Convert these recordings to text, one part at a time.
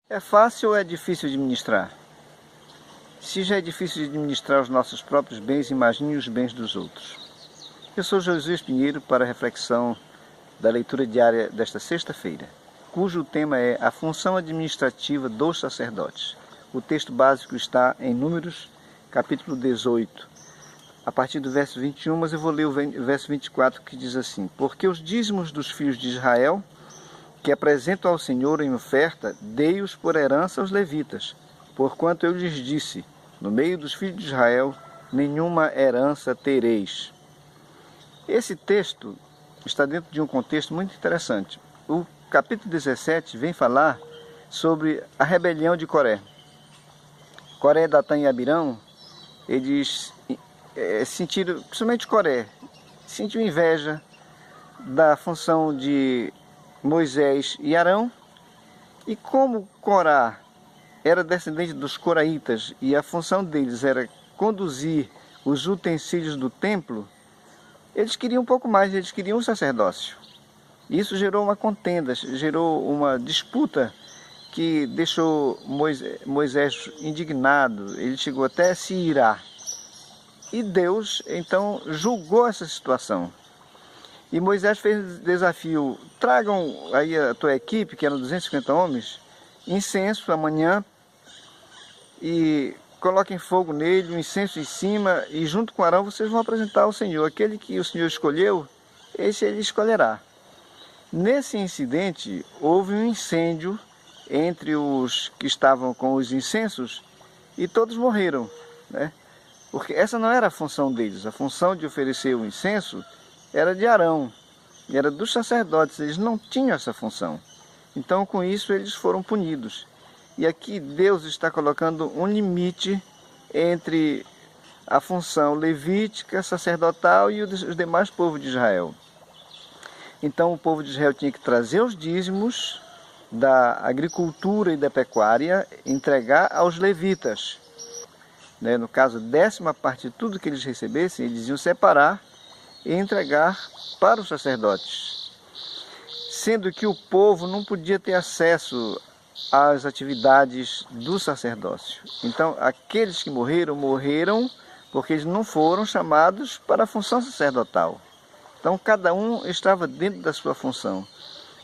É fácil ou é difícil administrar? Se já é difícil de administrar os nossos próprios bens, imagine os bens dos outros. Eu sou Josué Pinheiro para a reflexão da leitura diária desta sexta-feira, cujo tema é a função administrativa dos sacerdotes. O texto básico está em Números, capítulo 18, a partir do verso 21, mas eu vou ler o verso 24, que diz assim: Porque os dízimos dos filhos de Israel, que apresentam ao Senhor em oferta, dei-os por herança aos levitas, porquanto eu lhes disse, no meio dos filhos de Israel, nenhuma herança tereis. Esse texto está dentro de um contexto muito interessante. O capítulo 17 vem falar sobre a rebelião de Coré. Coré, Datã e Abirão, eles sentiram, principalmente Coré, sentiu inveja da função de Moisés e Arão, e como Corá era descendente dos coraitas e a função deles era conduzir os utensílios do templo, eles queriam um pouco mais, eles queriam um sacerdócio. Isso gerou uma contenda, gerou uma disputa que deixou Moisés indignado, ele chegou até a se irar. E Deus então julgou essa situação. E Moisés fez desafio: tragam aí a tua equipe, que eram 250 homens, incenso amanhã e coloquem fogo nele, um incenso em cima, e junto com Arão vocês vão apresentar ao Senhor. Aquele que o Senhor escolheu, esse ele escolherá. Nesse incidente, houve um incêndio entre os que estavam com os incensos e todos morreram, né? Porque essa não era a função deles. A função de oferecer o incenso era de Arão, era dos sacerdotes, eles não tinham essa função. Então, com isso, eles foram punidos. E aqui Deus está colocando um limite entre a função levítica, sacerdotal e os demais povos de Israel. Então, o povo de Israel tinha que trazer os dízimos da agricultura e da pecuária, entregar aos levitas. No caso, 10ª parte de tudo que eles recebessem, eles iam separar e entregar para os sacerdotes. Sendo que o povo não podia ter acesso às atividades do sacerdócio. Então, aqueles que morreram, morreram porque eles não foram chamados para a função sacerdotal. Então, cada um estava dentro da sua função.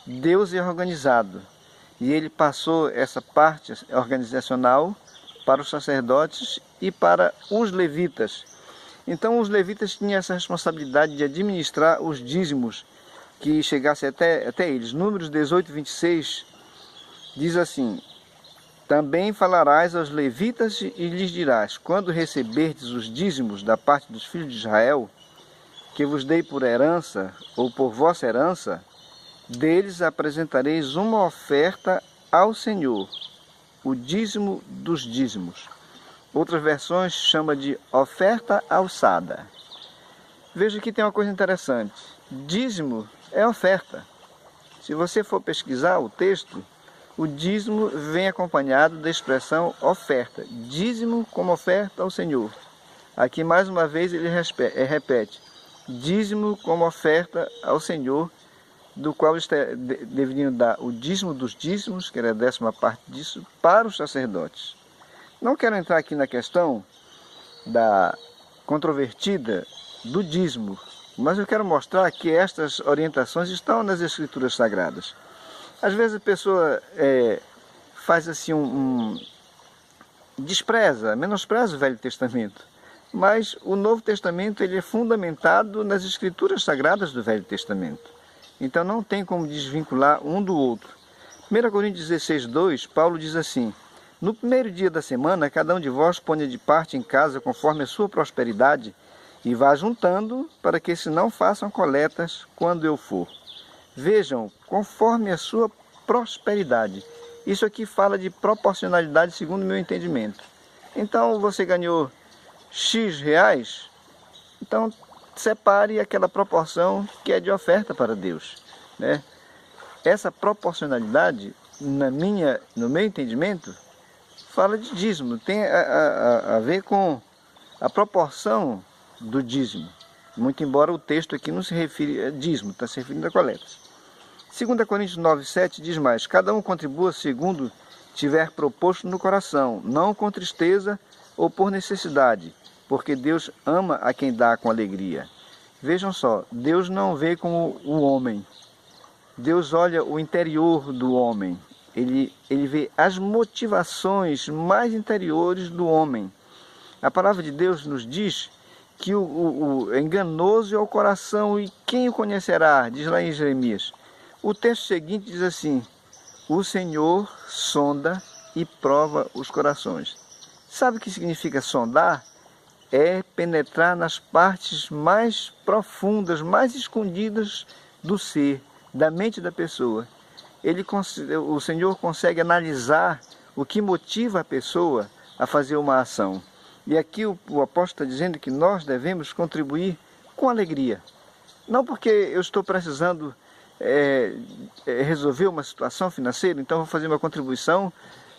Deus é organizado. E ele passou essa parte organizacional para os sacerdotes e para os levitas. Então os levitas tinham essa responsabilidade de administrar os dízimos que chegassem até eles. Números 18, 26 diz assim: Também falarás aos levitas e lhes dirás, quando receberdes os dízimos da parte dos filhos de Israel, que vos dei por herança ou por vossa herança, deles apresentareis uma oferta ao Senhor, o dízimo dos dízimos. Outras versões chamam de oferta alçada. Veja que tem uma coisa interessante. Dízimo é oferta. Se você for pesquisar o texto, o dízimo vem acompanhado da expressão oferta. Dízimo como oferta ao Senhor. Aqui mais uma vez ele repete. Dízimo como oferta ao Senhor, do qual deveriam dar o dízimo dos dízimos, que era a 10ª parte disso, para os sacerdotes. Não quero entrar aqui na questão da controvertida do dízimo, mas eu quero mostrar que estas orientações estão nas Escrituras Sagradas. Às vezes a pessoa faz assim menospreza o Velho Testamento, mas o Novo Testamento ele é fundamentado nas Escrituras Sagradas do Velho Testamento. Então não tem como desvincular um do outro. 1 Coríntios 16, 2, Paulo diz assim: No primeiro dia da semana, cada um de vós ponha de parte em casa conforme a sua prosperidade e vá juntando, para que se não façam coletas quando eu for. Vejam, conforme a sua prosperidade. Isso aqui fala de proporcionalidade segundo o meu entendimento. Então você ganhou X reais, então separe aquela proporção que é de oferta para Deus, né? Essa proporcionalidade, no meu entendimento, fala de dízimo, tem a ver com a proporção do dízimo. Muito embora o texto aqui não se refira a dízimo, está se referindo a coletas. 2 Coríntios 9, 7 diz mais: cada um contribua segundo tiver proposto no coração, não com tristeza ou por necessidade, porque Deus ama a quem dá com alegria. Vejam só, Deus não vê como o homem. Deus olha o interior do homem. Ele vê as motivações mais interiores do homem. A palavra de Deus nos diz que o enganoso é o coração e quem o conhecerá, diz lá em Jeremias. O texto seguinte diz assim: o Senhor sonda e prova os corações. Sabe o que significa sondar? É penetrar nas partes mais profundas, mais escondidas do ser, da mente da pessoa. O Senhor consegue analisar o que motiva a pessoa a fazer uma ação. E aqui o apóstolo está dizendo que nós devemos contribuir com alegria. Não porque eu estou precisando resolver uma situação financeira, então vou fazer uma contribuição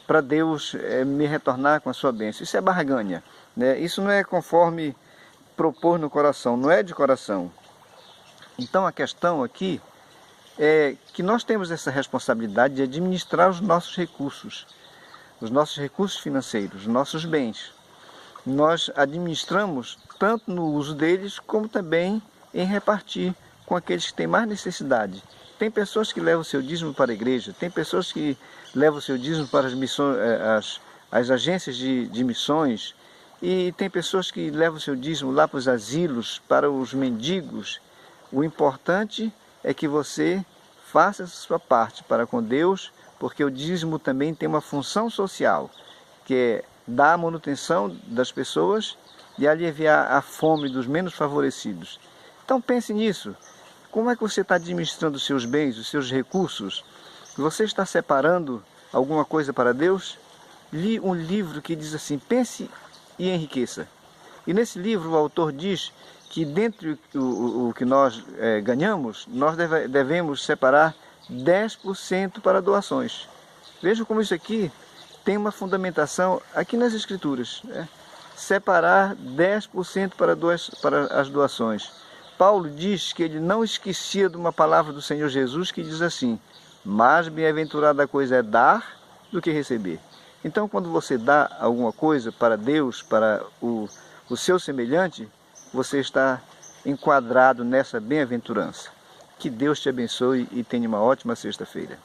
para Deus me retornar com a sua bênção. Isso é barganha, né? Isso não é conforme propor no coração, não é de coração. Então a questão aqui é que nós temos essa responsabilidade de administrar os nossos recursos financeiros, os nossos bens. Nós administramos tanto no uso deles, como também em repartir com aqueles que têm mais necessidade. Tem pessoas que levam o seu dízimo para a igreja, tem pessoas que levam o seu dízimo para as missões, as agências de missões, e tem pessoas que levam o seu dízimo lá para os asilos, para os mendigos. O importante é que você faça a sua parte para com Deus, porque o dízimo também tem uma função social, que é dar a manutenção das pessoas e aliviar a fome dos menos favorecidos. Então pense nisso. Como é que você está administrando os seus bens, os seus recursos? Você está separando alguma coisa para Deus? Li um livro que diz assim: pense e enriqueça. E nesse livro o autor diz que dentre o que nós ganhamos, nós devemos separar 10% para doações. Vejam como isso aqui tem uma fundamentação aqui nas Escrituras, né? Separar 10% para as doações. Paulo diz que ele não esquecia de uma palavra do Senhor Jesus que diz assim: mais bem-aventurada coisa é dar do que receber. Então, quando você dá alguma coisa para Deus, para o seu semelhante, você está enquadrado nessa bem-aventurança. Que Deus te abençoe e tenha uma ótima sexta-feira.